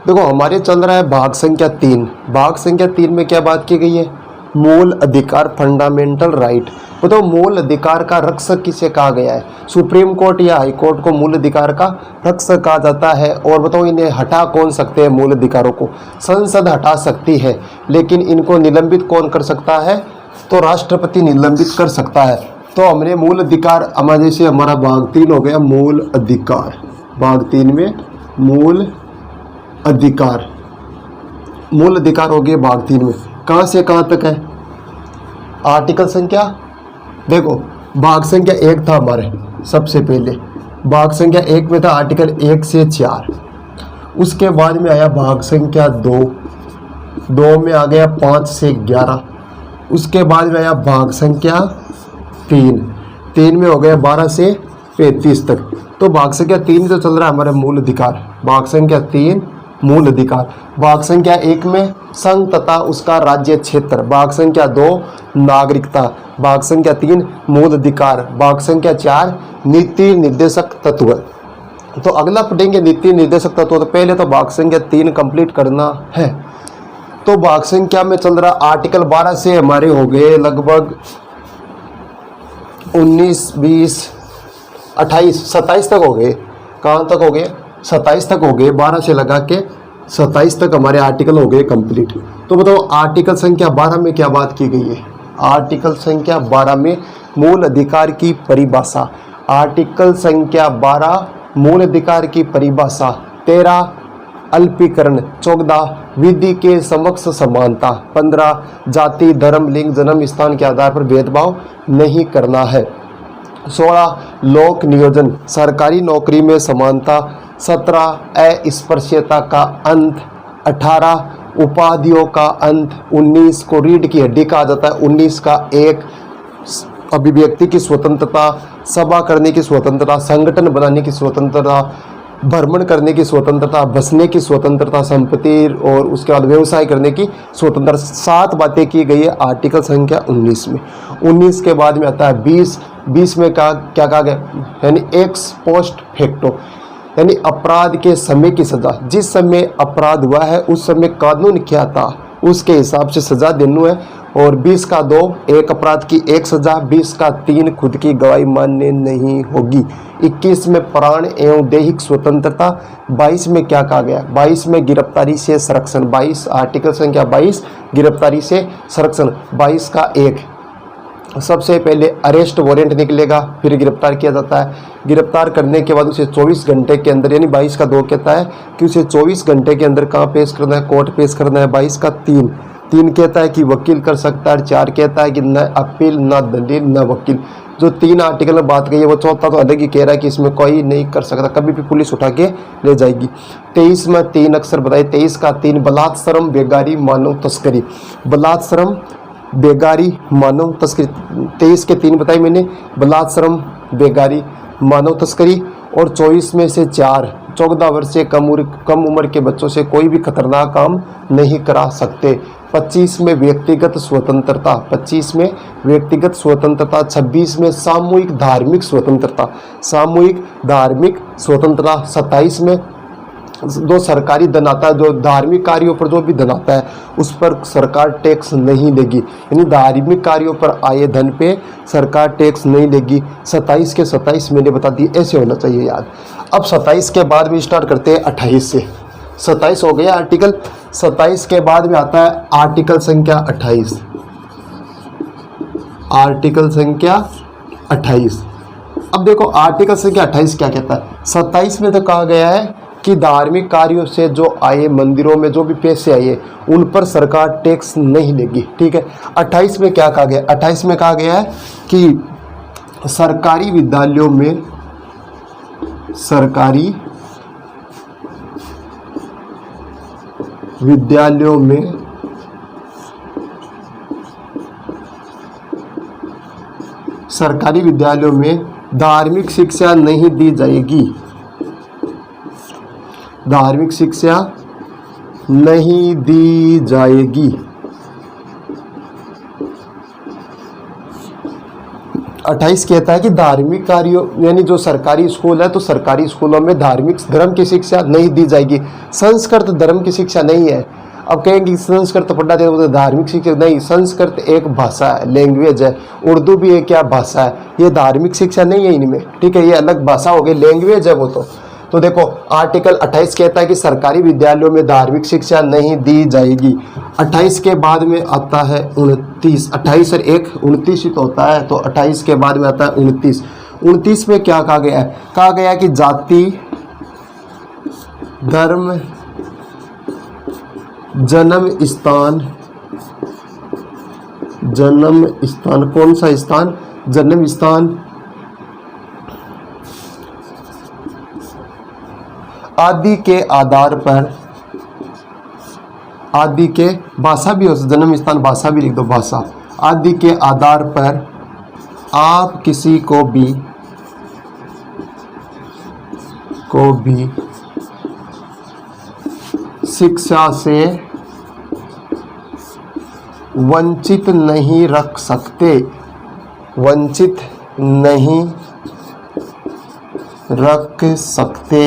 देखो हमारे चल रहा है भाग संख्या 3। भाग संख्या 3 में क्या बात की गई है? मूल अधिकार, फंडामेंटल राइट। बताओ मूल अधिकार का रक्षक किसे कहा गया है? सुप्रीम कोर्ट या हाई कोर्ट को मूल अधिकार का रक्षक कहा जाता है। और बताओ इन्हें हटा कौन सकते हैं? मूल अधिकारों को संसद हटा सकती है, लेकिन इनको निलंबित कौन कर सकता है? तो राष्ट्रपति निलंबित कर सकता है। तो हमने मूल अधिकार, हमारे जैसे हमारा भाग 3 हो गया मूल अधिकार। भाग 3 में मूल अधिकार, मूल अधिकार हो गए भाग 3 में। कहाँ से कहाँ तक है? आर्टिकल संख्या, देखो भाग संख्या 1 था हमारे सबसे पहले, भाग संख्या 1 में था आर्टिकल 1 से 4। उसके बाद में आया भाग संख्या 2, 2 में आ गया 5 से 11। उसके बाद में आया भाग संख्या 3, 3 में हो गया 12 से 35 तक। तो भाग संख्या 3 तो चल रहा है हमारा मूल अधिकार। भाग संख्या 3 मूल अधिकार। भाग संख्या 1 में संघ तथा उसका राज्य क्षेत्र। भाग संख्या 2 नागरिकता। भाग संख्या 3 मूल अधिकार। भाग संख्या 4 नीति निर्देशक तत्व। तो अगला पढ़ेंगे नीति निर्देशक तत्व। तो पहले तो भाग संख्या 3 कंप्लीट करना है। तो भाग संख्या में चल रहा आर्टिकल 12 से हमारे हो गए लगभग 19, 20, 28, 27 तक हो गए। कहाँ तक हो गए? 27 तक हो गए। 12 से लगा के 27 तक हमारे आर्टिकल हो गए कंप्लीट। तो बताओ आर्टिकल संख्या 12 में क्या बात की गई है? आर्टिकल संख्या 12 में मूल अधिकार की परिभाषा। आर्टिकल संख्या 12 मूल अधिकार की परिभाषा। 13 अल्पीकरण। 14 विधि के समक्ष समानता। 15 जाति, धर्म, लिंग, जन्म स्थान के आधार पर भेदभाव नहीं करना है। 16 लोक नियोजन, सरकारी नौकरी में समानता। 17 अस्पृश्यता का अंत। 18 उपाधियों का अंत। 19 को रीढ़ की हड्डी कहा जाता है। 19 का 1 अभिव्यक्ति की स्वतंत्रता, सभा करने की स्वतंत्रता, संगठन बनाने की स्वतंत्रता, भ्रमण करने की स्वतंत्रता, बसने की स्वतंत्रता, संपत्ति और उसके बाद व्यवसाय करने की स्वतंत्रता। 7 बातें की गई है आर्टिकल संख्या 19 में। 19 के बाद में आता है 20। 20 में क्या कहा गया? यानी एक्स पोस्ट फैक्टो, यानी अपराध के समय की सजा। जिस समय अपराध हुआ है उस समय कानून क्या था उसके हिसाब से सजा देनी है। और 20 का 2 एक अपराध की 1 सजा। 20 का 3 खुद की गवाही मान्य नहीं होगी। 21 में प्राण एवं दैहिक स्वतंत्रता। 22 में क्या कहा गया? 22 में गिरफ्तारी से संरक्षण। 22 आर्टिकल संख्या 22 गिरफ्तारी से संरक्षण। 22 का 1 सबसे पहले अरेस्ट वारंट निकलेगा, फिर गिरफ्तार किया जाता है। गिरफ्तार करने के बाद उसे 24 घंटे के अंदर, यानी 22 का 2 कहता है कि उसे 24 घंटे के अंदर कहाँ पेश करना है? कोर्ट पेश करना है। 22 का 3 कहता है कि वकील कर सकता है। 4 कहता है कि न अपील, न दलील, न वकील। जो 3 आर्टिकल में बात कही है वो चौथा तो अलग ही कह रहा है कि इसमें कोई नहीं कर सकता, कभी भी पुलिस उठा के ले जाएगी। 23 में 3 अक्षर बताए। 23 का 3 बलात्श्रम, बेगारी, मानव तस्करी। बलात्श्रम, बेगारी, मानव तस्करी। 23 के 3 बताई मैंने, बलात्श्रम, बेगारी, मानव तस्करी। और 24 में से 4 14 वर्ष से कम उम्र के बच्चों से कोई भी खतरनाक काम नहीं करा सकते। 25 में व्यक्तिगत स्वतंत्रता। 25 में व्यक्तिगत स्वतंत्रता। 26 में सामूहिक धार्मिक स्वतंत्रता। सामूहिक धार्मिक स्वतंत्रता। 27 में जो सरकारी धन आता है, जो धार्मिक कार्यों पर जो भी धन आता है उस पर सरकार टैक्स नहीं लेगी, यानी धार्मिक कार्यों पर आए धन पे सरकार टैक्स नहीं लेगी। 27 के 27 मैंने बता दी, ऐसे होना चाहिए याद। अब 27 के बाद में स्टार्ट करते हैं 28 से। 27 हो गया आर्टिकल। 27 के बाद में आता है आर्टिकल संख्या 28। आर्टिकल संख्या 28। अब देखो आर्टिकल संख्या 28 क्या कहता है? 27 में तो कहा गया है कि धार्मिक कार्यों से जो आए, मंदिरों में जो भी पैसे आए उन पर सरकार टैक्स नहीं लेगी, ठीक है। 28 में क्या कहा गया? 28 में कहा गया है कि सरकारी विद्यालयों में, सरकारी विद्यालयों में सरकारी विद्यालयों में धार्मिक शिक्षा नहीं दी जाएगी। धार्मिक शिक्षा नहीं दी जाएगी। 28 कहता है कि धार्मिक कार्यों, यानी जो सरकारी स्कूल है तो सरकारी स्कूलों में धार्मिक धर्म की शिक्षा नहीं दी जाएगी। संस्कृत धर्म की शिक्षा नहीं है। अब कहेंगे संस्कृत पढ़ना चाहिए, तो धार्मिक शिक्षा नहीं, संस्कृत एक भाषा है, लैंग्वेज है। उर्दू भी एक क्या भाषा है, ये धार्मिक शिक्षा नहीं है इनमें, ठीक है, ये अलग भाषा हो गई, लैंग्वेज है वो तो देखो आर्टिकल 28 कहता है कि सरकारी विद्यालयों में धार्मिक शिक्षा नहीं दी जाएगी। 28 के बाद में आता है 29, 28 और 1 29 ही तो होता है, तो 28 के बाद में आता है 29। 29 में क्या कहा गया है, कहा गया कि जाति, धर्म, जन्म स्थान, कौन सा स्थान, जन्म स्थान आदि के आधार पर, आदि के भाषा भी हो, जन्म स्थान भाषा भी लिख दो, भाषा आदि के आधार पर आप किसी को भी शिक्षा से वंचित नहीं रख सकते, वंचित नहीं रख सकते।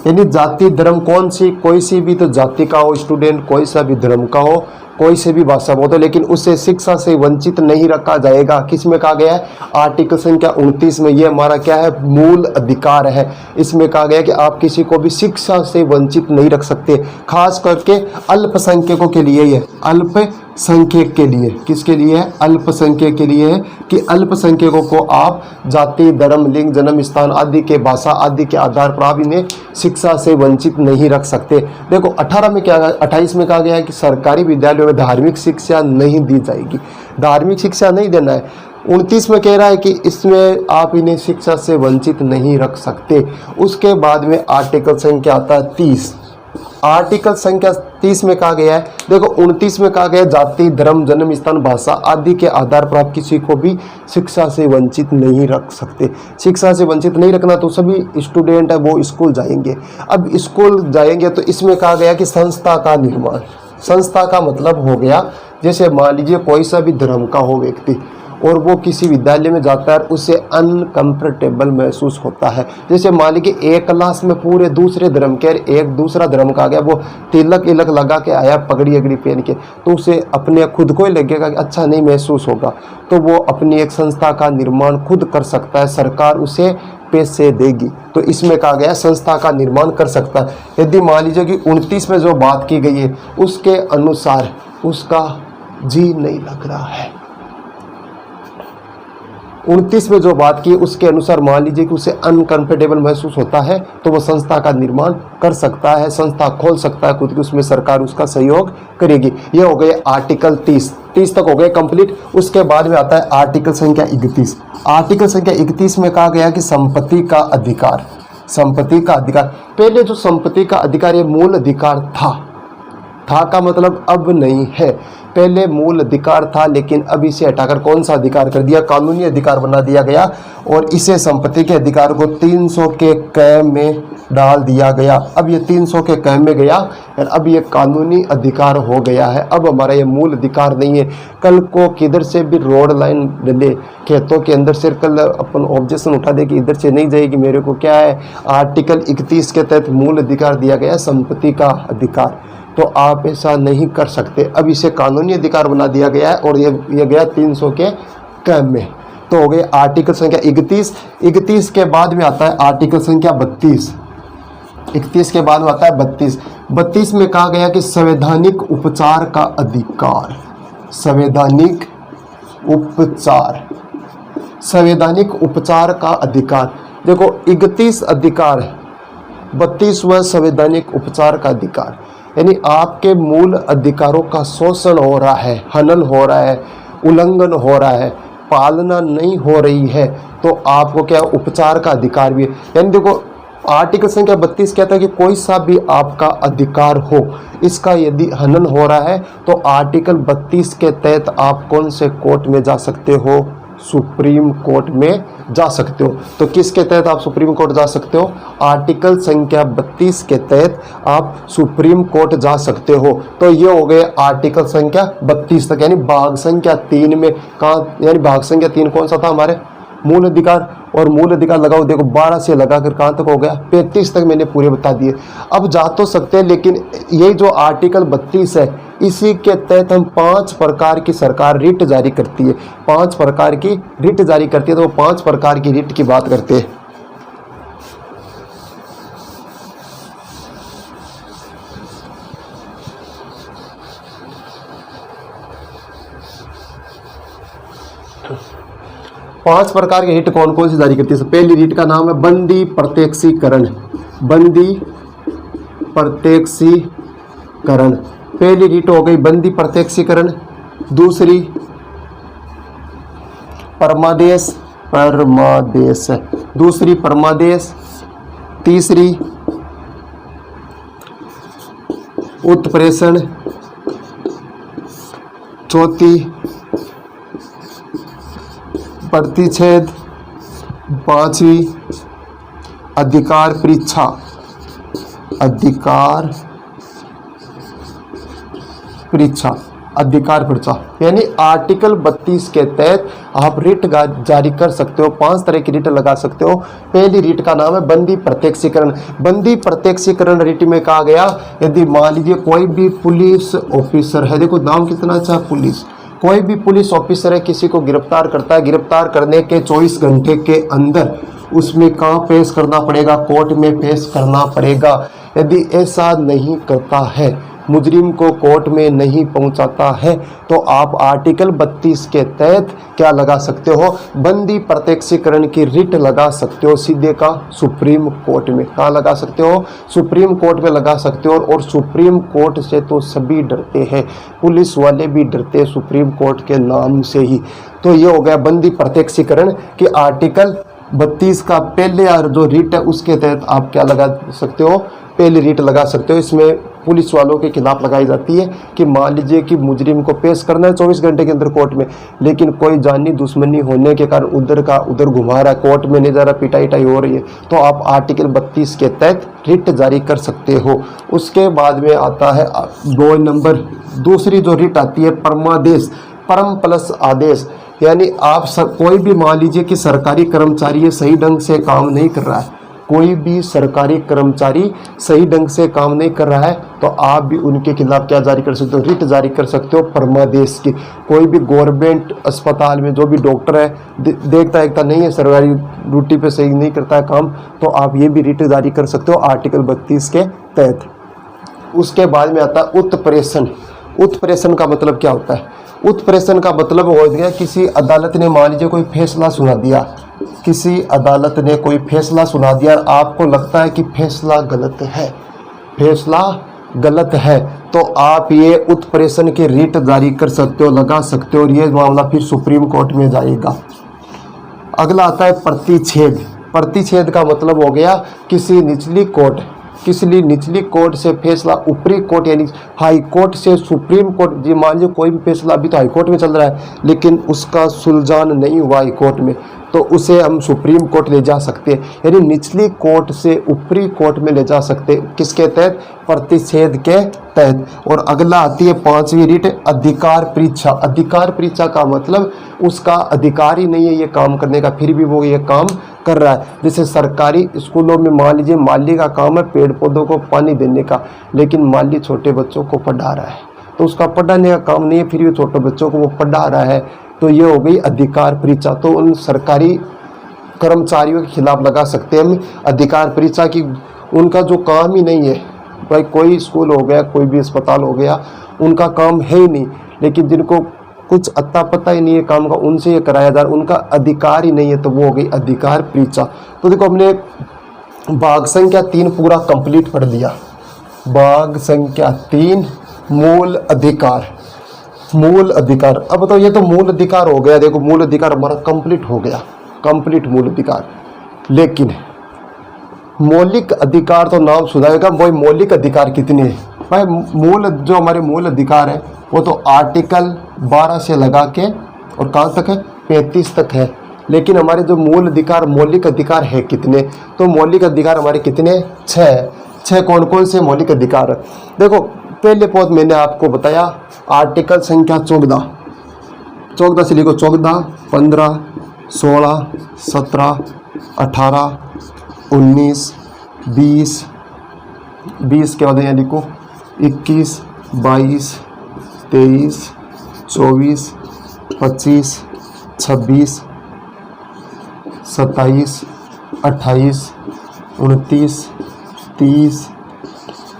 यानी जाति धर्म कौन सी, कोई सी भी तो जाति का हो स्टूडेंट, कोई सा भी धर्म का हो, कोई से भी भाषा हो, तो लेकिन उससे शिक्षा से वंचित नहीं रखा जाएगा। किस में कहा गया है, आर्टिकल संख्या 29 में। ये हमारा क्या है, मूल अधिकार है। इसमें कहा गया कि आप किसी को भी शिक्षा से वंचित नहीं रख सकते, खास करके अल्पसंख्यकों के लिए। ये अल्पसंख्यक के लिए, किसके लिए है, अल्पसंख्यक के लिए है कि अल्पसंख्यकों को आप जाति, धर्म, लिंग, जन्म स्थान आदि के भाषा आदि के आधार पर आप इन्हें शिक्षा से वंचित नहीं रख सकते। देखो 18 में क्या, 28 में कहा गया है कि सरकारी विद्यालयों में धार्मिक शिक्षा नहीं दी जाएगी, धार्मिक शिक्षा नहीं देना है। 29 में कह रहा है कि इसमें आप इन्हें शिक्षा से वंचित नहीं रख सकते। उसके बाद में आर्टिकल संख्या आता है 30। आर्टिकल संख्या 30 में कहा गया है, देखो 29 में कहा गया जाति, धर्म, जन्म स्थान, भाषा आदि के आधार पर आप किसी को भी शिक्षा से वंचित नहीं रख सकते। शिक्षा से वंचित नहीं रखना, तो सभी स्टूडेंट है वो स्कूल जाएंगे। अब स्कूल जाएंगे तो इसमें कहा गया कि संस्था का निर्माण, संस्था का मतलब हो गया, जैसे मान लीजिए कोई सा भी धर्म का हो व्यक्ति और वो किसी विद्यालय में जाता है, उसे अनकंफर्टेबल महसूस होता है। जैसे मान लीजिए एक क्लास में पूरे दूसरे धर्म के, एक दूसरा धर्म का आ गया, वो तिलक इलक लगा के आया, पगड़ी अगड़ी पहन के, तो उसे अपने खुद को ही लगेगा कि अच्छा नहीं महसूस होगा, तो वो अपनी एक संस्था का निर्माण खुद कर सकता है, सरकार उसे पैसे देगी। तो इसमें कहा गया संस्था का निर्माण कर सकता है। यदि मान लीजिए कि 29 में जो बात की गई है उसके अनुसार उसका जी नहीं लग रहा है, 29 में जो बात की उसके अनुसार मान लीजिए कि उसे अनकंफर्टेबल महसूस होता है, तो वो संस्था का निर्माण कर सकता है, संस्था खोल सकता है खुद की, उसमें सरकार उसका सहयोग करेगी। ये हो गए आर्टिकल 30 तक हो गए कंप्लीट। उसके बाद में आता है आर्टिकल संख्या 31। आर्टिकल संख्या 31 में कहा गया कि संपत्ति का अधिकार, संपत्ति का अधिकार। पहले जो संपत्ति का अधिकार ये मूल अधिकार था का मतलब अब नहीं है, पहले मूल अधिकार था, लेकिन अब इसे हटाकर कौन सा अधिकार कर दिया, कानूनी अधिकार बना दिया गया, और इसे संपत्ति के अधिकार को 300 के क में डाल दिया गया। अब ये 300 के क में गया और अब ये कानूनी अधिकार हो गया है। अब हमारा ये मूल अधिकार नहीं है। कल को किधर से भी रोड लाइन डले खेतों के अंदर से, कल अपन ऑब्जेक्शन उठा दे कि इधर से नहीं जाएगी, मेरे को क्या है, आर्टिकल 31 के तहत मूल अधिकार दिया गया संपत्ति का अधिकार, तो आप ऐसा नहीं कर सकते। अब इसे कानूनी अधिकार बना दिया गया है और ये गया 300 के क में। तो हो गए आर्टिकल संख्या 31। 31 के बाद में आता है आर्टिकल संख्या 32। 31 के बाद में आता है 32। 32 में कहा गया कि संवैधानिक उपचार का अधिकार, संवैधानिक उपचार, संवैधानिक उपचार का अधिकार। देखो 31 अधिकार है, 32वां संवैधानिक उपचार का अधिकार, यानी आपके मूल अधिकारों का शोषण हो रहा है, हनन हो रहा है, उल्लंघन हो रहा है, पालना नहीं हो रही है, तो आपको क्या उपचार का अधिकार भी है। यानी देखो आर्टिकल संख्या 32 कहता है कि कोई सा भी आपका अधिकार हो, इसका यदि हनन हो रहा है तो आर्टिकल 32 के तहत आप कौन से कोर्ट में जा सकते हो, सुप्रीम कोर्ट में जा सकते हो। तो किसके तहत आप सुप्रीम कोर्ट जा सकते हो? आर्टिकल संख्या 32 के तहत आप सुप्रीम कोर्ट जा सकते हो। तो ये हो गए आर्टिकल संख्या 32 तक, यानी भाग संख्या 3 में कहाँ, यानी भाग संख्या 3 कौन सा था हमारे? मूल अधिकार। और मूल अधिकार लगाओ, देखो 12 से लगाकर कहाँ तक हो गया? 35 तक मैंने पूरे बता दिए। अब जा तो सकते हैं, लेकिन ये जो आर्टिकल 32 है इसी के तहत हम 5 प्रकार की सरकार रिट जारी करती है, 5 प्रकार की रिट जारी करती है। तो वो 5 प्रकार की रिट की बात करते हैं। पांच प्रकार की रिट कौन कौन सी जारी करती है? पहली रिट का नाम है बंदी प्रत्यक्षीकरण। बंदी प्रत्यक्षीकरण पहली रिट हो गई, बंदी प्रत्यक्षीकरण। दूसरी परमादेश, परमादेश, दूसरी परमादेश। तीसरी उत्प्रेषण। चौथी प्रतिच्छेद। पांचवी अधिकार परीक्षा, अधिकार परीक्षा, अधिकार परीक्षा। यानी आर्टिकल 32 के तहत आप रिट जारी कर सकते हो, 5 तरह की रिट लगा सकते हो। पहली रिट का नाम है बंदी प्रत्यक्षीकरण। बंदी प्रत्यक्षीकरण रिट में कहा गया, यदि मान लीजिए कोई भी पुलिस ऑफिसर है, देखो नाम कितना अच्छा, पुलिस, कोई भी पुलिस ऑफिसर है किसी को गिरफ्तार करता है, गिरफ्तार करने के 24 घंटे के अंदर उसमें कहाँ पेश करना पड़ेगा? कोर्ट में पेश करना पड़ेगा। यदि ऐसा नहीं करता है, मुजरिम को कोर्ट में नहीं पहुंचाता है, तो आप आर्टिकल 32 के तहत क्या लगा सकते हो? बंदी प्रत्यक्षीकरण की रिट लगा सकते हो, सीधे का सुप्रीम कोर्ट में। कहाँ लगा सकते हो? सुप्रीम कोर्ट में लगा सकते हो। और सुप्रीम कोर्ट से तो सभी डरते हैं, पुलिस वाले भी डरते हैं सुप्रीम कोर्ट के नाम से ही। तो ये हो गया बंदी प्रत्यक्षीकरण कि आर्टिकल 32 का पहले जो रिट है उसके तहत आप क्या लगा सकते हो? पहली रिट लगा सकते हो। इसमें पुलिस वालों के खिलाफ लगाई जाती है कि मान लीजिए कि मुजरिम को पेश करना है 24 घंटे के अंदर कोर्ट में, लेकिन कोई जानी दुश्मनी होने के कारण उधर का उधर घुमा रहा है, कोर्ट में नहीं जा रहा, पिटाई हो रही है, तो आप आर्टिकल 32 के तहत रिट जारी कर सकते हो। उसके बाद में आता है 2 नंबर, दूसरी जो रिट आती है परमादेश, परम प्लस आदेश। यानी आप कोई भी मान लीजिए कि सरकारी कर्मचारी सही ढंग से काम नहीं कर रहा है, कोई भी सरकारी कर्मचारी सही ढंग से काम नहीं कर रहा है, तो आप भी उनके खिलाफ क्या जारी कर सकते हो? रिट जारी कर सकते हो परमादेश की। कोई भी गवर्नमेंट अस्पताल में जो भी डॉक्टर है देखता नहीं है, सरकारी ड्यूटी पे सही नहीं करता है काम, तो आप ये भी रिट जारी कर सकते हो आर्टिकल 32 के तहत। उसके बाद में आता है उत्प्रेषण। उत्प्रेषण का मतलब क्या होता है? उत्प्रेषण का मतलब हो गया किसी अदालत ने मान लीजिए कोई फैसला सुना दिया, किसी अदालत ने कोई फैसला सुना दिया और आपको लगता है कि फैसला गलत है, फैसला गलत है, तो आप ये उत्प्रेषण की रिट जारी कर सकते हो, लगा सकते हो, और ये मामला फिर सुप्रीम कोर्ट में जाएगा। अगला आता है प्रतिच्छेद। प्रतिच्छेद का मतलब हो गया किसी निचली कोर्ट से फैसला ऊपरी कोर्ट यानी हाई कोर्ट से सुप्रीम कोर्ट, जी मान लीजिए कोई भी फैसला अभी तो हाई कोर्ट में चल रहा है लेकिन उसका सुलझान नहीं हुआ हाई कोर्ट में, तो उसे हम सुप्रीम कोर्ट ले जा सकते हैं। यानी निचली कोर्ट से ऊपरी कोर्ट में ले जा सकते हैं, किसके तहत? प्रतिच्छेद के तहत। और अगला आती है 5वीं रिट अधिकार परीक्षा। अधिकार परीक्षा का मतलब उसका अधिकार ही नहीं है ये काम करने का, फिर भी वो ये काम कर रहा है। जैसे सरकारी स्कूलों में मान लीजिए माली का काम है पेड़ पौधों को पानी देने का, लेकिन माली छोटे बच्चों को पढ़ा रहा है, तो उसका पढ़ाने का काम नहीं है, फिर भी छोटे बच्चों को वो पढ़ा रहा है, तो ये हो गई अधिकार परीक्षा। तो उन सरकारी कर्मचारियों के खिलाफ लगा सकते हैं हम अधिकार परीक्षा की, उनका जो काम ही नहीं है, भाई कोई स्कूल हो गया, कोई भी अस्पताल हो गया, उनका काम है ही नहीं, लेकिन जिनको कुछ अत्ता पता ही नहीं है काम का, उनसे ये कराया जा रहा, उनका अधिकार ही नहीं है, तो वो हो गई अधिकार परीक्षा। तो देखो हमने भाग संख्या 3 पूरा कंप्लीट पढ़ लिया। भाग संख्या 3 मूल अधिकार। मूल अधिकार, अब बताओ ये तो मूल अधिकार हो गया, देखो मूल अधिकार हमारा कंप्लीट हो गया, कंप्लीट मूल अधिकार। लेकिन मौलिक अधिकार तो नाम सुनाएगा, वही मौलिक अधिकार कितने हैं भाई? मूल जो हमारे मूल अधिकार है वो तो आर्टिकल 12 से लगा के और कहाँ तक है? 35 तक है। लेकिन हमारे जो मूल अधिकार, मौलिक अधिकार है कितने? तो मौलिक अधिकार हमारे कितने? 6 कौन कौन से मौलिक अधिकार? देखो पहले पद मैंने आपको बताया आर्टिकल संख्या 14 से लिखो 14, 15, 16, 17, 18, 19, 20 के बाद यहाँ लिखो 21, 22, 23, 24, 25, 26, 27, 28, 29, 30,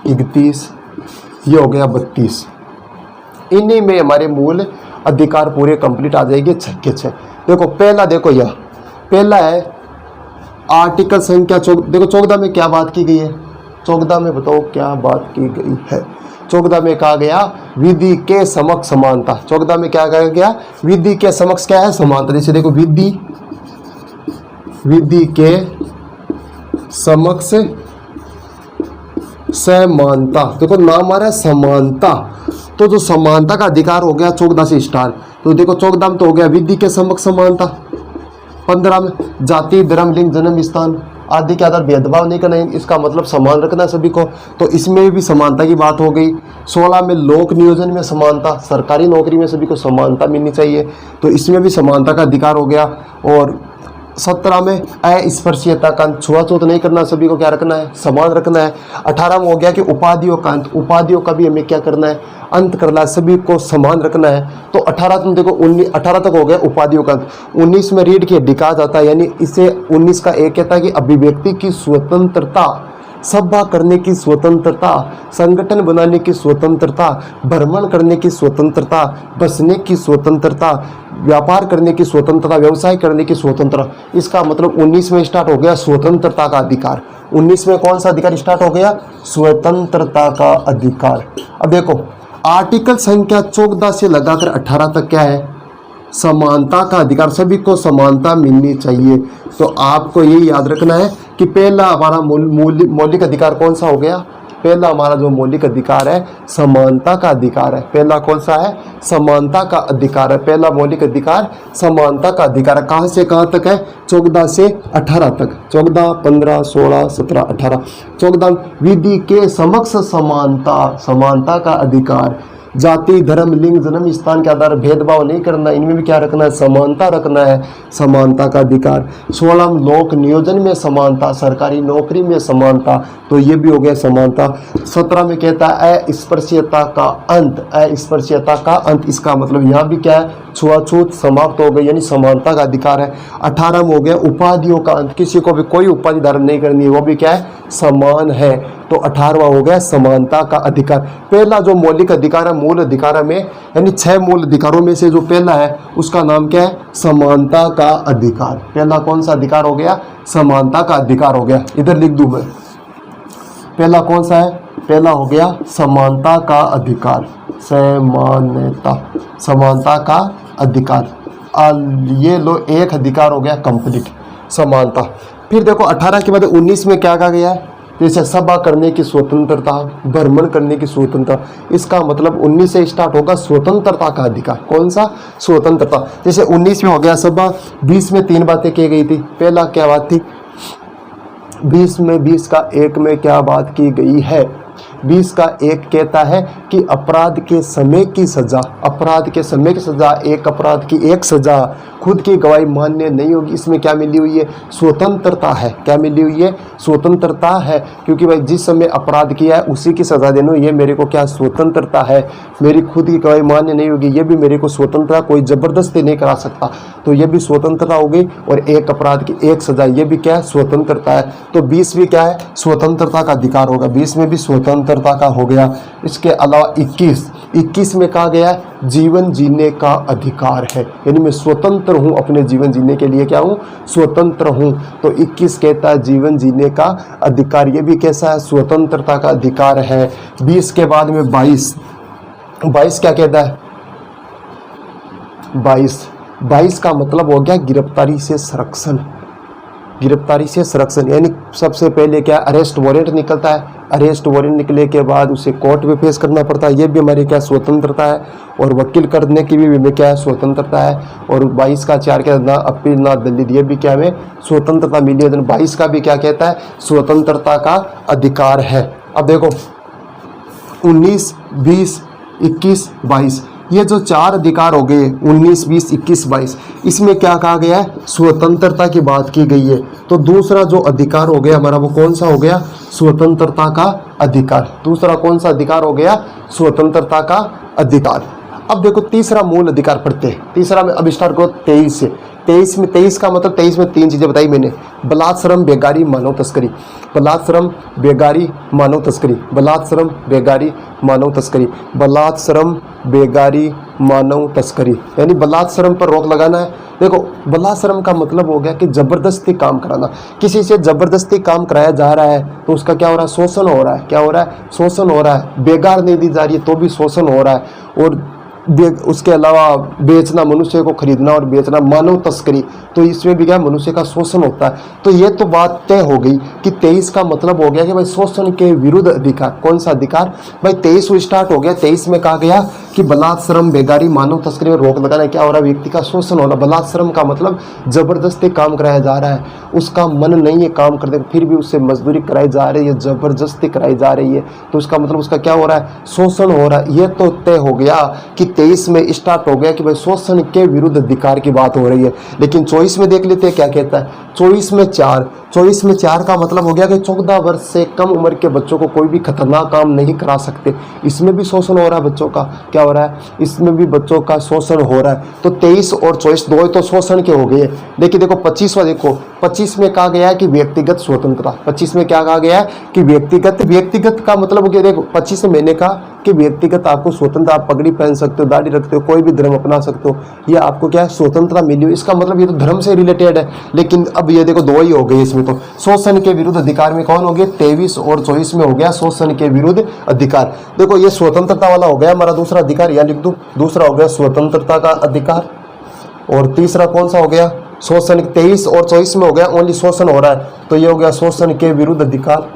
31, ये हो गया 32। इन्हीं में हमारे मूल अधिकार पूरे कंप्लीट आ जाएंगे 6 के 6। देखो पहला, देखो यह पहला है आर्टिकल संख्या 14। देखो 14 में क्या बात की गई है? 14 में बताओ क्या बात की गई है? 14 में कहा गया विधि के समक्ष समानता। 14 में क्या कहा गया? विधि के समक्ष क्या है? समानता। जैसे देखो विधि के समक्ष समानता। देखो नाम आ रहा है समानता, तो जो समानता का अधिकार हो गया 14 से स्टार्ट। तो देखो 14 में तो हो गया विधि के समक्ष समानता। 15 में जाति, धर्म, लिंग, जन्म स्थान आदि के आधार भेदभाव नहीं करना, इसका मतलब समान रखना सभी को, तो इसमें भी समानता की बात हो गई। 16 में लोक नियोजन में समानता, सरकारी नौकरी में सभी को समानता मिलनी चाहिए, तो इसमें भी समानता का अधिकार हो गया। और 17 में अस्पृश्यता का अंत, छुआछूत नहीं करना, सभी को क्या रखना है? समान रखना है। 18 में हो गया कि उपाधियों का अंत, उपाधियों का भी हमें क्या करना है? अंत करना है, सभी को समान रखना है। तो 18 में देखो 18 तक हो गया उपाधियों का अंत। 19 में रीढ़ की हड्डी कहा जाता है, यानी इसे 19 का एक कहता है कि अभिव्यक्ति की स्वतंत्रता, सभा करने की स्वतंत्रता, संगठन बनाने की स्वतंत्रता, भ्रमण करने की स्वतंत्रता, बसने की स्वतंत्रता, व्यापार करने की स्वतंत्रता, व्यवसाय करने की स्वतंत्रता। इसका मतलब 19 में स्टार्ट हो गया स्वतंत्रता का अधिकार। 19 में कौन सा अधिकार स्टार्ट हो गया? स्वतंत्रता का अधिकार। अब देखो आर्टिकल संख्या 14 से लगाकर 18 तक क्या है? समानता का अधिकार, सभी को समानता मिलनी चाहिए। तो आपको ये याद रखना है कि पहला हमारा मौलिक अधिकार कौन सा हो गया? पहला हमारा जो मौलिक अधिकार है समानता का अधिकार है। पहला कौन सा है? समानता का अधिकार है। पहला मौलिक अधिकार समानता का अधिकार है। कहाँ से कहाँ तक है? 14 से 18 तक। 14, 15, 16, 17, 18। 14 विधि के समक्ष समानता, समानता का अधिकार। जाति, धर्म, लिंग, जन्म स्थान के आधार भेदभाव नहीं करना, इनमें भी क्या रखना है? समानता रखना है, समानता का अधिकार। 16 लोक नियोजन में समानता, सरकारी नौकरी में समानता, तो ये भी हो गया समानता। 17 में कहता है अस्पृश्यता का अंत, अस्पृश्यता का अंत, इसका मतलब यहाँ भी क्या है? छुआछूत समाप्त हो गई, यानी समानता का अधिकार है। 18 में हो गया उपाधियों का अंत, किसी को भी कोई उपाधि धारण नहीं करनी है, वो भी क्या है? समान है। तो 18वां हो गया समानता का अधिकार। पहला जो मौलिक अधिकार है मूल अधिकार में, यानी 6 मूल अधिकारों में से जो पहला है उसका नाम क्या है? समानता का अधिकार। पहला कौन सा अधिकार हो गया? समानता का अधिकार हो गया। इधर लिख दूं मैं, पहला कौन सा है? पहला हो गया समानता का अधिकार, समानता, समानता का अधिकार। ये लो एक अधिकार हो गया कंप्लीट, समानता। फिर देखो 18 के बाद 19 में क्या कहा गया है? जैसे सभा करने की स्वतंत्रता, भ्रमण करने की स्वतंत्रता, इसका मतलब 19 से स्टार्ट होगा स्वतंत्रता का अधिकार। कौन सा? स्वतंत्रता। जैसे 19 में हो गया सभा। 20 में 3 बातें की गई थी। पहला क्या बात थी? 20 में 20 का 1 में क्या बात की गई है? 20 का 1 कहता है कि अपराध के समय की सजा, अपराध के समय की सजा, एक अपराध की एक सजा, खुद की गवाही मान्य नहीं होगी। इसमें क्या मिली हुई है? स्वतंत्रता है। क्या मिली हुई है? स्वतंत्रता है, क्योंकि भाई जिस समय अपराध किया है उसी की सजा देना, ये मेरे को क्या? स्वतंत्रता है। मेरी खुद की गवाही मान्य नहीं होगी, ये भी मेरे को स्वतंत्रता, कोई जबरदस्ती नहीं करा सकता, तो ये भी स्वतंत्रता हो गई। और एक अपराध की एक सजा, ये भी क्या है? स्वतंत्रता है। तो 20 भी क्या है? स्वतंत्रता का अधिकार होगा। 20 में भी स्वतंत्रता का हो गया। इसके अलावा 21 में कहा गया जीवन जीने का अधिकार है, यानी मैं स्वतंत्र हूं, अपने जीवन जीने के लिए क्या हूं? स्वतंत्र हूं। तो 21 कहता है जीवन जीने का अधिकार, ये भी कैसा है? स्वतंत्रता का अधिकार है। 20 के बाद में 22 क्या कहता है? 22 का मतलब हो गया गिरफ्तारी से संरक्षण। गिरफ्तारी से संरक्षण, यानी सबसे पहले क्या अरेस्ट वारंट निकलता है, अरेस्ट वारंट निकले के बाद उसे कोर्ट में पेश करना पड़ता है, ये भी हमारी क्या स्वतंत्रता है। और वकील करने की भी हमें क्या है स्वतंत्रता है। और 22 का 4 के ना अपील ना दलित, ये भी क्या हमें स्वतंत्रता मिली है। 22 का भी क्या कहता है स्वतंत्रता का अधिकार है। अब देखो 19, 20, 21, 22 ये जो 4 अधिकार हो गए 19, 20, 21, 22 इसमें क्या कहा गया है स्वतंत्रता की बात की गई है। तो दूसरा जो अधिकार हो गया हमारा वो कौन सा हो गया स्वतंत्रता का अधिकार। दूसरा कौन सा अधिकार हो गया स्वतंत्रता का अधिकार। अब देखो तीसरा मूल अधिकार पढ़ते हैं। तीसरा में अब स्टार्ट करो 23 से। 23 का मतलब 23 में 3 चीज़ें बताई मैंने, बलात्श्रम, बेगारी, मानव तस्करी। बलात्श्रम, बेगारी, मानव तस्करी। बलात्श्रम, बेगारी, मानव तस्करी। बलात्श्रम, बेगारी, मानव तस्करी, यानी बलात्श्रम पर रोक लगाना है। देखो बलात्श्रम का मतलब हो गया कि जबरदस्ती काम कराना। किसी से जबरदस्ती काम कराया जा रहा है तो उसका क्या हो रहा है शोषण हो रहा है। क्या हो रहा है शोषण हो रहा है। बेगार नहीं दी जा रही है तो भी शोषण हो रहा है। और उसके अलावा बेचना, मनुष्य को खरीदना और बेचना, मानव तस्करी, तो इसमें भी क्या मनुष्य का शोषण होता है। तो ये तो बात तय हो गई कि 23 का मतलब हो गया कि भाई शोषण के विरुद्ध अधिकार। कौन सा अधिकार भाई 23 से स्टार्ट हो गया। 23 में कहा गया कि बलात्श्रम, बेगारी, मानव तस्करी में रोक लगाना। क्या हो रहा है व्यक्ति का शोषण हो रहा। बलात्श्रम का मतलब जबरदस्ती काम कराया जा रहा है, उसका मन नहीं है काम करने का फिर भी उससे मजदूरी कराई जा रही है, जबरदस्ती कराई जा रही है, तो उसका मतलब उसका क्या हो रहा है शोषण हो रहा है। यह तो तय हो गया कि 23 में स्टार्ट हो गया कि भाई शोषण के विरुद्ध अधिकार की बात हो रही है। लेकिन 24 में देख लेते हैं क्या कहता है। 24 में 4 का मतलब हो गया कि 14 वर्ष से कम उम्र के बच्चों को कोई भी खतरनाक काम नहीं करा सकते। इसमें भी शोषण हो रहा है बच्चों का। क्या हो रहा है इसमें भी बच्चों का शोषण हो रहा है। तो 23 और 24 दो तो शोषण के हो गए। देखिए देखो 25वां देखो 25 में कहा गया है कि व्यक्तिगत स्वतंत्रता। 25 में क्या कहा गया है कि व्यक्तिगत का मतलब हो गया। देखो 25 में मैंने कहा कि व्यक्तिगत आपको स्वतंत्र, आप पगड़ी पहन सकते हो, दाढ़ी रखते हो, कोई भी धर्म अपना सकते हो, ये आपको क्या है स्वतंत्रता मिली हो। इसका मतलब ये तो धर्म से रिलेटेड है। लेकिन अब ये देखो दो ही हो गए इसमें। तो शोषण के विरुद्ध अधिकार में कौन हो गया 23 और 24 में हो गया शोषण के विरुद्ध अधिकार। देखो ये स्वतंत्रता वाला हो गया हमारा दूसरा अधिकार, या लिख दूं दूसरा हो गया स्वतंत्रता का अधिकार। और तीसरा कौन सा हो गया शोषण। 23 और 24 में हो गया ओनली शोषण हो रहा है तो ये हो गया शोषण के विरुद्ध अधिकार।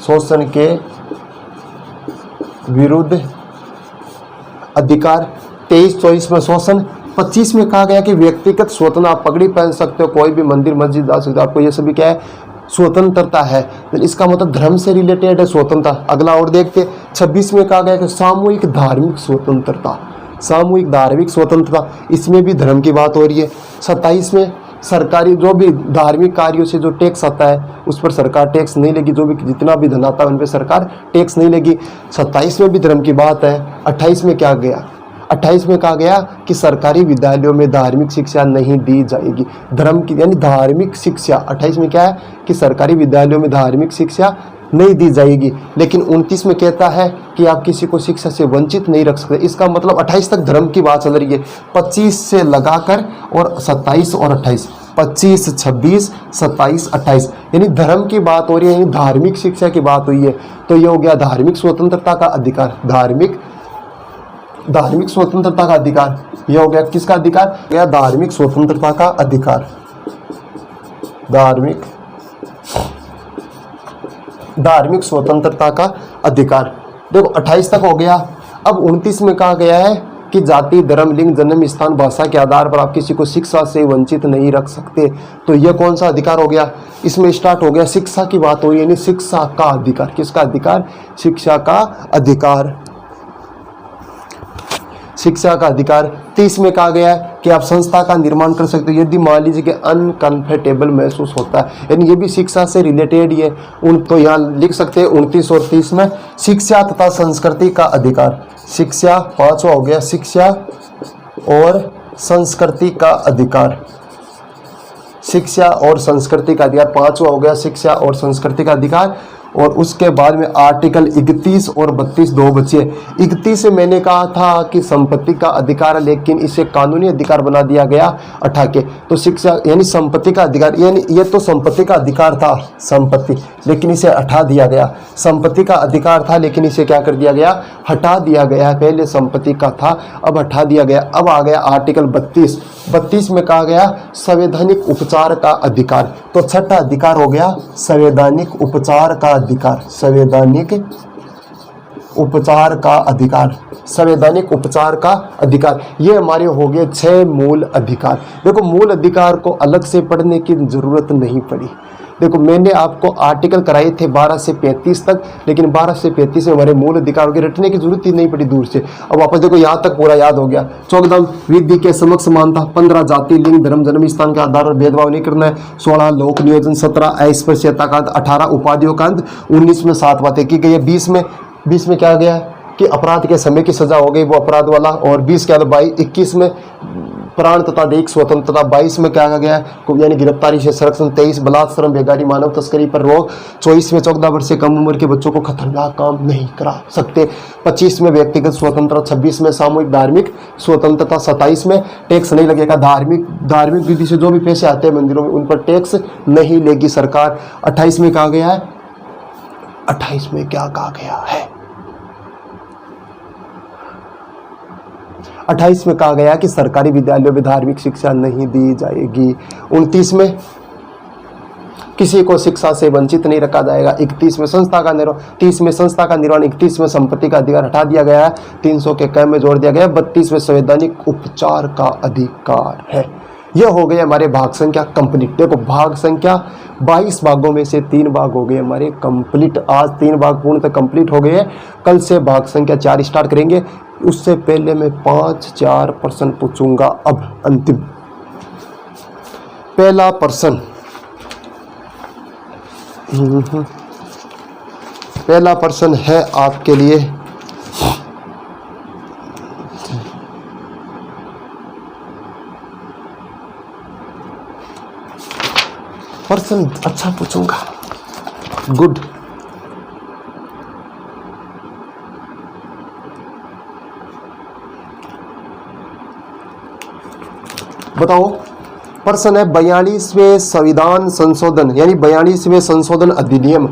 शोषण के विरुद्ध अधिकार 23-24 में शोषण। 25 में कहा गया कि व्यक्तिगत स्वतंत्रता, आप पगड़ी पहन सकते हो, कोई भी मंदिर मस्जिद जा सकते हो, आपको ये सभी क्या है स्वतंत्रता है। तो इसका मतलब धर्म से रिलेटेड है स्वतंत्रता। अगला और देखते 26 में कहा गया कि सामूहिक धार्मिक स्वतंत्रता। सामूहिक धार्मिक स्वतंत्रता, इसमें भी धर्म की बात हो रही है। 27 में सरकारी जो भी धार्मिक कार्यों से जो टैक्स आता है उस पर सरकार टैक्स नहीं लेगी। जो भी जितना भी धन आता है उन पर सरकार टैक्स नहीं लेगी। 27 में भी धर्म की बात है। 28 में क्या गया 28 में कहा गया कि सरकारी विद्यालयों में धार्मिक शिक्षा नहीं दी जाएगी। धर्म की यानी धार्मिक शिक्षा 28 में क्या है कि सरकारी विद्यालयों में धार्मिक शिक्षा नहीं दी जाएगी। लेकिन 29 में कहता है कि आप किसी को शिक्षा से वंचित नहीं रख सकते। इसका मतलब 28 तक धर्म की बात चल रही है। 25 से लगाकर और 27 और 28, 25, 26, 27, 28 यानी धर्म की बात हो रही है, यानी धार्मिक शिक्षा की बात हुई है। तो ये हो गया धार्मिक स्वतंत्रता का अधिकार। धार्मिक स्वतंत्रता का अधिकार यह हो गया किसका अधिकार या धार्मिक स्वतंत्रता का अधिकार। धार्मिक स्वतंत्रता का अधिकार। देखो 28 तक हो गया। अब 29 में कहा गया है कि जाति, धर्म, लिंग, जन्म स्थान, भाषा के आधार पर आप किसी को शिक्षा से वंचित नहीं रख सकते। तो यह कौन सा अधिकार हो गया इसमें स्टार्ट हो गया शिक्षा की बात हुई, यानी शिक्षा का अधिकार। किसका अधिकार शिक्षा का अधिकार। शिक्षा का अधिकार। 30 में कहा गया है कि आप संस्था का निर्माण कर सकते हो यदि मान लीजिए कि अनकंफर्टेबल महसूस होता है, यानी ये भी शिक्षा से रिलेटेड ही है। तो यहाँ लिख सकते हैं 29 और 30 में शिक्षा तथा संस्कृति का अधिकार। शिक्षा 5वां हो गया शिक्षा और संस्कृति का अधिकार। शिक्षा और संस्कृति का अधिकार 5वां हो गया शिक्षा और संस्कृति का अधिकार। और उसके बाद में आर्टिकल 31 और 32 दो बचे। 31 में मैंने कहा था कि संपत्ति का अधिकार है, लेकिन इसे कानूनी अधिकार बना दिया गया 18 के। तो शिक्षा यानी संपत्ति का अधिकार, यानी ये तो संपत्ति का अधिकार था संपत्ति, लेकिन इसे हटा दिया गया। संपत्ति का अधिकार था लेकिन इसे क्या कर दिया गया, हटा दिया गया। पहले संपत्ति का था, अब हटा दिया गया। अब आ गया आर्टिकल 32 में कहा गया संवैधानिक उपचार का अधिकार। तो छठा अधिकार हो गया संवैधानिक उपचार का अधिकार। संवैधानिक उपचार का अधिकार, संवैधानिक उपचार का अधिकार, ये हमारे हो गए 6 मूल अधिकार। देखो मूल अधिकार को अलग से पढ़ने की जरूरत नहीं पड़ी। देखो मैंने आपको आर्टिकल कराए थे 12 से 35 तक, लेकिन 12 से 35 में हमारे मूल अधिकारों की रटने की जरूरत ही नहीं पड़ी दूर से। अब वापस देखो यहाँ तक पूरा याद हो गया। 14 विधि के समक्ष समानता, 15 जाति लिंग धर्म जन्म स्थान के आधार पर भेदभाव नहीं करना है, 16 लोक नियोजन, 17 अस्पृश्यता का अंत, 18 उपाधियों का अंत, 19 में 7 बातें की गई है। 20 में क्या गया कि अपराध के समय की सजा हो गई वो अपराध वाला, और 20 के बाद 21 में प्राण तथा दैहिक स्वतंत्रता, 22 में क्या गया है यानी गिरफ्तारी से संरक्षण, 23 बलात्कार बेगारी मानव तस्करी पर रोक, 24 में 14 वर्ष से कम उम्र के बच्चों को खतरनाक काम नहीं करा सकते, 25 में व्यक्तिगत स्वतंत्रता, 26 में सामूहिक धार्मिक स्वतंत्रता, 27 में टैक्स नहीं लगेगा, धार्मिक विधि से जो भी पैसे आते हैं मंदिरों में उन पर टैक्स नहीं लेगी सरकार। 28 में कहा गया है, 28 में क्या कहा गया है, 28 में कहा गया कि सरकारी विद्यालयों में धार्मिक शिक्षा नहीं दी जाएगी। 29 में किसी को शिक्षा से वंचित नहीं रखा जाएगा। 31 में संस्था का निर्माण, 30 में संस्था का निर्माण, 31 में संपत्ति का अधिकार हटा दिया गया है, 300 के क में जोड़ दिया गया है, 32 में संवैधानिक उपचार का अधिकार है। यह हो गए हमारे भाग संख्या कंप्लीट। देखो भाग संख्या 22 भागों में से 3 भाग हो गए हमारे कंप्लीट। आज 3 भाग पूर्णतः कंप्लीट हो गए हैं। कल से भाग संख्या 4 स्टार्ट करेंगे। उससे पहले मैं 5-4 प्रश्न पूछूंगा। अब अंतिम पहला प्रश्न, पहला प्रश्न है आपके लिए, प्रश्न अच्छा पूछूंगा, गुड। बताओ प्रश्न है 42वें संविधान संशोधन यानी 42वें संशोधन अधिनियम,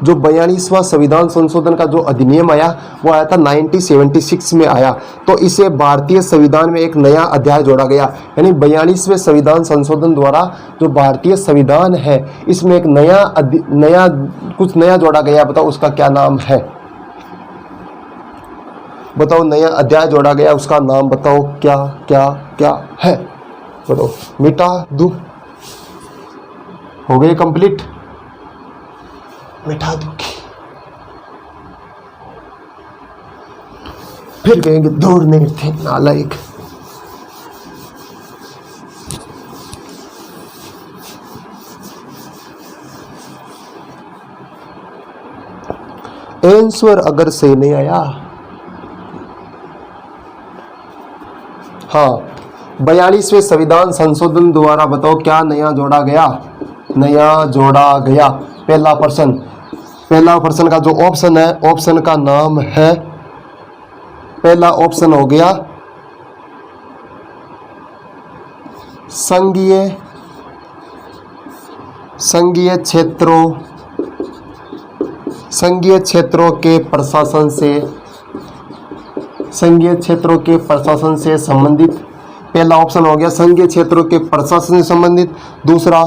जो 42वां संविधान संशोधन का जो अधिनियम आया वो आया था 1976 में आया। तो इसे भारतीय संविधान में एक नया अध्याय जोड़ा गया, यानी 42वें संविधान संशोधन द्वारा जो भारतीय संविधान है इसमें एक कुछ नया जोड़ा गया। बताओ उसका क्या नाम है, बताओ नया अध्याय जोड़ा गया उसका नाम बताओ क्या क्या क्या है, बताओ। मिटा दूं, हो गए कंप्लीट, मिटा दूंगी, फिर कहेंगे दूर नहीं थे नालायक। आंसर अगर सही नहीं आया, हाँ 42वें संविधान संशोधन द्वारा बताओ क्या नया जोड़ा गया, नया जोड़ा गया। पहला प्रश्न का जो ऑप्शन है, ऑप्शन का नाम है, पहला ऑप्शन हो गया संघीय क्षेत्रों के प्रशासन से संबंधित। पहला ऑप्शन हो गया संघीय क्षेत्रों के प्रशासन से संबंधित। दूसरा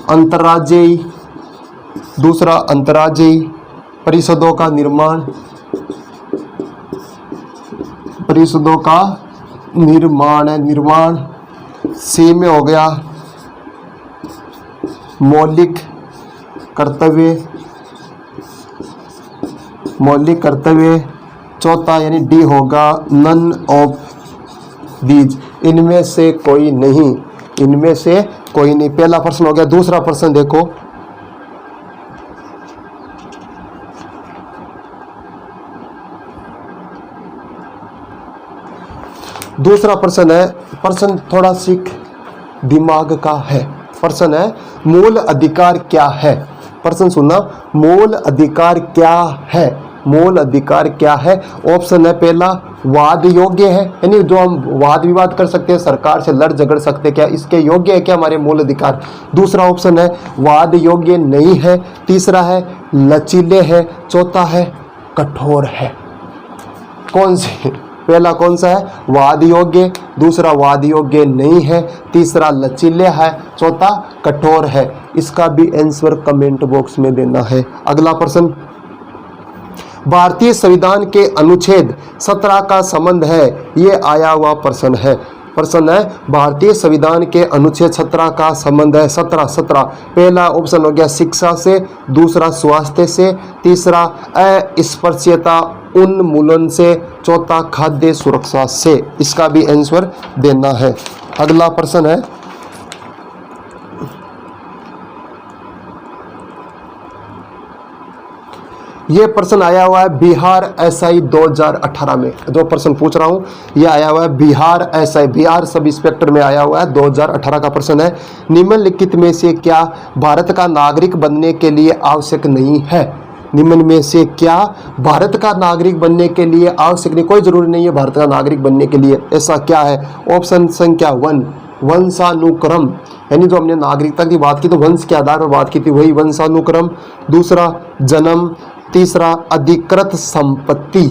अंतर्राज्यीय परिषदों का निर्माण। सी में हो गया मौलिक कर्तव्य। चौथा यानी डी होगा नन ऑफ दीज, इनमें से कोई नहीं, इनमें से कोई नहीं। पहला प्रश्न हो गया। दूसरा प्रश्न देखो, दूसरा प्रश्न है, प्रश्न थोड़ा सीख दिमाग का है। प्रश्न है मूल अधिकार क्या है। प्रश्न सुनना, मूल अधिकार क्या है? मूल अधिकार क्या है? ऑप्शन है पहला वाद योग्य है, यानी जो हम वाद विवाद कर सकते हैं, सरकार से लड़ झगड़ सकते हैं, क्या इसके योग्य है क्या हमारे मूल अधिकार? दूसरा ऑप्शन है वाद योग्य नहीं है, तीसरा है लचीले है, चौथा है कठोर है। कौन से? पहला कौन सा है? वाद योग्य, दूसरा वाद योग्य नहीं है, तीसरा लचीले है, चौथा कठोर है। इसका भी आंसर कमेंट बॉक्स में देना है। अगला प्रश्न, भारतीय संविधान के अनुच्छेद 17 का संबंध है, ये आया हुआ प्रश्न है। प्रश्न है भारतीय संविधान के अनुच्छेद 17 का संबंध है। 17 पहला ऑप्शन हो गया शिक्षा से, दूसरा स्वास्थ्य से, तीसरा अस्पृश्यता उन्मूलन से, चौथा खाद्य सुरक्षा से। इसका भी आंसर देना है। अगला प्रश्न है, ये प्रश्न आया हुआ है बिहार एसआई 2018 में। जो प्रश्न पूछ रहा हूँ ये आया हुआ है Bihar SI, Bihar sub inspector में आया हुआ है, 2018 का प्रश्न है। निम्नलिखित में से क्या भारत का नागरिक बनने के लिए आवश्यक नहीं है? निम्न में से क्या भारत का नागरिक बनने के लिए आवश्यक नहीं, कोई जरूरी नहीं है भारत का नागरिक बनने के लिए, ऐसा क्या है? ऑप्शन संख्या 1 वंशानुक्रम, यानी जो हमने नागरिकता की बात की तो वंश के आधार पर बात की थी, वही वंशानुक्रम। दूसरा जन्म, तीसरा अधिकृत संपत्ति,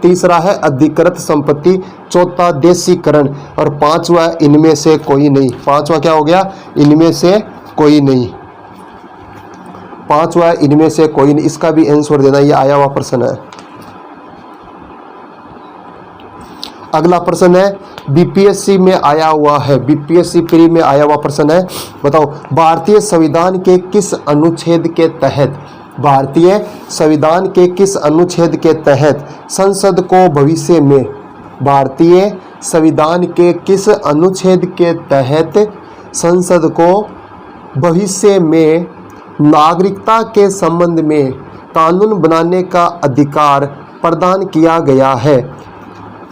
तीसरा है अधिकृत संपत्ति, चौथा देशीकरण, और पांचवा इनमें से कोई नहीं। पांचवा क्या हो गया? इनमें से कोई नहीं। पांचवा इनमें से कोई नहीं। इसका भी आंसर देना, ये आया हुआ प्रश्न है। अगला प्रश्न है बीपीएससी में आया हुआ है, बीपीएससी प्री में आया हुआ प्रश्न है। बताओ भारतीय संविधान के किस अनुच्छेद के तहत, भारतीय संविधान के किस अनुच्छेद के तहत संसद को भविष्य में, भारतीय संविधान के किस अनुच्छेद के तहत संसद को भविष्य में नागरिकता के संबंध में कानून बनाने का अधिकार प्रदान किया गया है?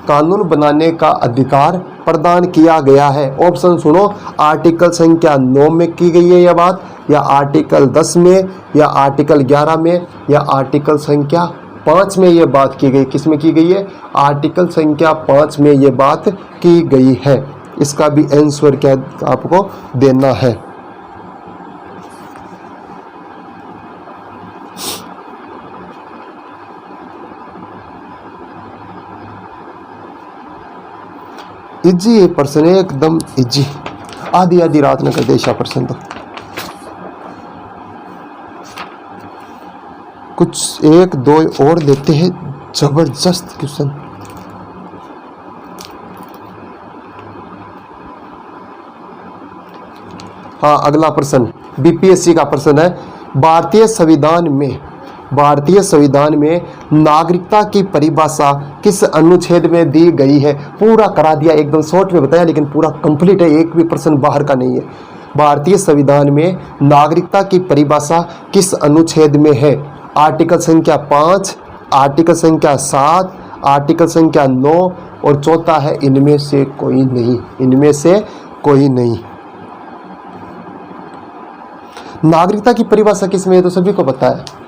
कानून बनाने का अधिकार प्रदान किया गया है। ऑप्शन सुनो, आर्टिकल संख्या 9 में की गई है यह बात, या आर्टिकल 10 में, या आर्टिकल 11 में, या आर्टिकल संख्या 5 में यह बात की गई। किस में की गई है? आर्टिकल संख्या 5 में यह बात की गई है। इसका भी आंसर क्या आपको देना है। इजी ये प्रश्न है, एकदम इजी, आधी आधी रात में कर दे ऐसा प्रश्न। तो कुछ एक दो और देते हैं जबरदस्त क्वेश्चन। हाँ, अगला प्रश्न बीपीएससी का प्रश्न है, भारतीय संविधान में नागरिकता की परिभाषा किस अनुच्छेद में दी गई है? पूरा करा दिया, एकदम शॉर्ट में बताया, लेकिन पूरा कंप्लीट है, एक भी प्रश्न बाहर का नहीं है। भारतीय संविधान में नागरिकता की परिभाषा किस अनुच्छेद में है? आर्टिकल संख्या 5, आर्टिकल संख्या 7, आर्टिकल संख्या 9, और चौथा है इनमें से कोई नहीं। इनमें से कोई नहीं। नागरिकता की परिभाषा किस में है तो सभी को पता है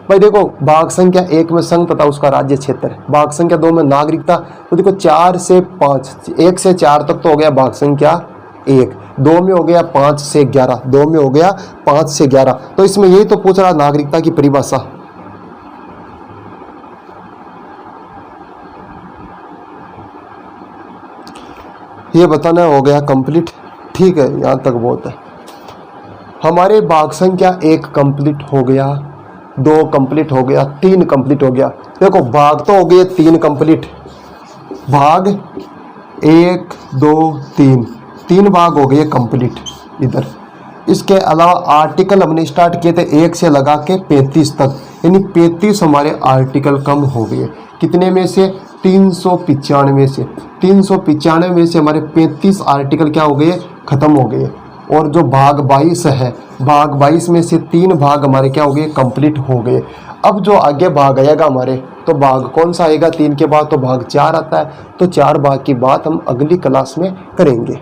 भाई। देखो भाग संख्या 1 में संघ तथा उसका राज्य क्षेत्र है, भाग संख्या 2 में नागरिकता, तो देखो 4 से 5, 1 से 4 तक तो हो गया भाग संख्या 1, 2 में हो गया 5 से 11, 2 में हो गया 5 से 11, तो इसमें यही तो पूछ रहा नागरिकता की परिभाषा। ये बताना हो गया कंप्लीट, ठीक है, यहाँ तक बहुत है। हमारे भाग संख्या 1 कंप्लीट हो गया, 2 कंप्लीट हो गया, 3 कंप्लीट हो गया। देखो भाग तो हो गए 3 कंप्लीट, भाग 1 2 3, 3 भाग हो गए कंप्लीट इधर। इसके अलावा आर्टिकल हमने स्टार्ट किए थे 1 से लगा के 35 तक, यानी 35 हमारे आर्टिकल कम हो गए। कितने में से? 395 से। 395 में से हमारे 35 आर्टिकल क्या हो गए? खत्म हो गए। और जो भाग 22 है, भाग 22 में से 3 भाग हमारे क्या हो गए? कंप्लीट हो गए। अब जो आगे भाग आएगा हमारे, तो भाग कौन सा आएगा 3 के बाद? तो भाग 4 आता है। तो 4 भाग की बात हम अगली क्लास में करेंगे।